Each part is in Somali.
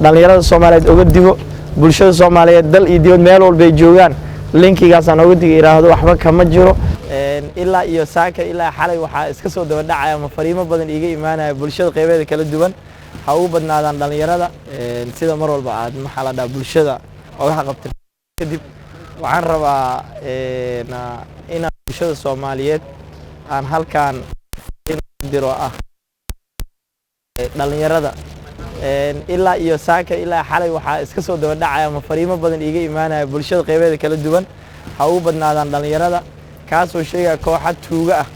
dhalinyarada Soomaaliyeed uga digo bulshada Soomaaliyeed dal iyo dibad meel walba ay joogaan linkigaas aan uga digo iraahdo waxba kama jiro ilaa iyo saaka ilaa xalay waxa iska soo daba dhacaya ama fariimo badan iiga imaanaya bulshada qaybadeeda kala duwan ha ugu badnaadaan dhalinyarada sida mar walba aad maxaa la dhahaa bulshada uga qabtay kadib waxaan rabaa in bulshada Soomaaliyeed aan halkaan diro ah dhalinyarada ilaa iyo saaka ilaa xalay waxa iska soo daba dhacaya ama fariimo badan iiga imaanaya bulshada qaybadeeda kala duwan ha ugu badnaadaan dhalinyarada kaasoo sheegaya kooxo tuuga ah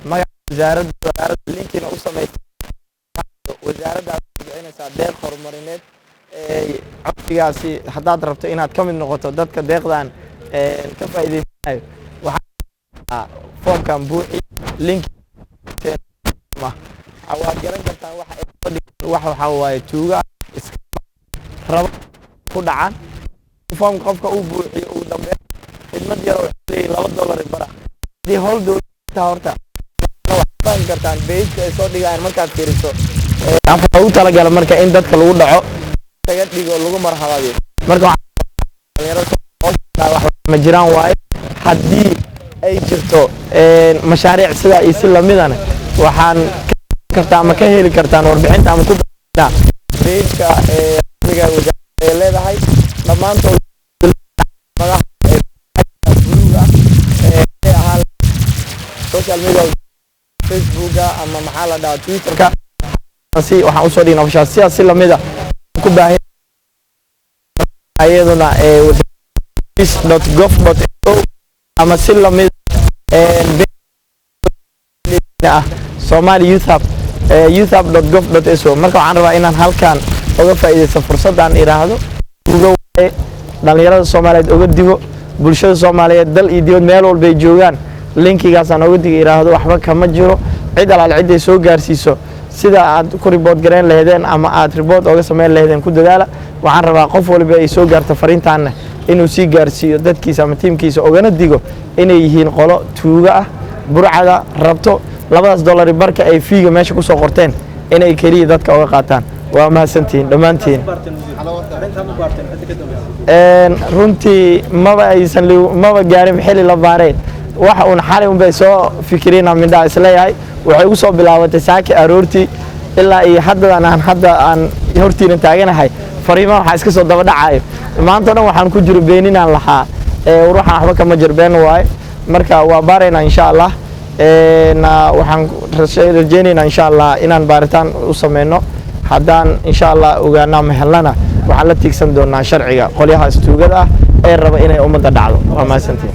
magaca wasaaradda linkiina u sameeyay wasaaradda bixinaysa deeq horumarineed codsigaasi haddaad rabto inaad ka mid noqoto dadka deeqdan ka faa'iideysanayo waxa foomkan buuxi link waad garan kartaan waxa waaye tuuga iska rabo ku dhacaan foom qofka uu buuxiyo ugu dambeyn khidmad yar oo $2 bara hadii howl dowladda horta waxaan kartaan page ay soo dhigayaan markaad fiiriso afka u talagala marka in dadka lagu dhaco taga dhigo lagu marxabaayo marka wax ma jiraan waaye hadii ay jirto mashaariic sida ay si lamidana waxaan kartaa ma ka heli kartaan warbixinta ama ku bixinta page-ka wasaaradda leedahay dhamaantood social media Facebook ama maxaa la dhahaa Twitter-ka si waxaan u soo dhignaa official si lamida ku baahin ayaduna www.gov.au ama si lamid Somali Youth Hub youthhub.gov.au marka waxaan rabaa inaan halkaan uga faa'iideysto fursaddan iraahdo uga waayay dhalinyarada Soomaaliyeed uga digo bulshada Soomaaliyeed dal iyo dibad meel walba ay joogaan linkigaas aan uga digo iraahdo waxba kama jiro cid alaal cid ay soo gaarsiiso sida aad ku report gareyn lahaydeen ama aad report uga sameyn lahaydeen ku dadaala waxaan rabaa qof walba ay soo gaarto fariintaana inuu si gaarsiiyo dadkiisa ama teamkiisa ogana digo inay yihiin qolo tuuga ah burcada rabto $2 barka ay fiiga meesha ku soo qorteen inay kaliya dadka uga qaataan waa mahadsantiin dhamaantiin runtii maba gaarin xilli la baareen waxa uu xalay un bay soo fikirina midda isleeyahay waxay ugu soo bilaabatay saaki aroortii ilaa iyo hadda aan hortiina taaganahay fariimaha waxa iska soo daba dhacayo maanta dhan waxaan ku jiro beeninaan lahaa ruuxa waxba kama jirbeen waay marka waa baarayna insha Allah waxaan rajaynaynaa insha Allah inaan baaritaan u sameeyno haddaan insha Allah ogaana ma helana waxaan la tiigsan doonaa sharciga qolyaha istuugada ah ee raba inay ummadda dhacdo waa mahadsantiin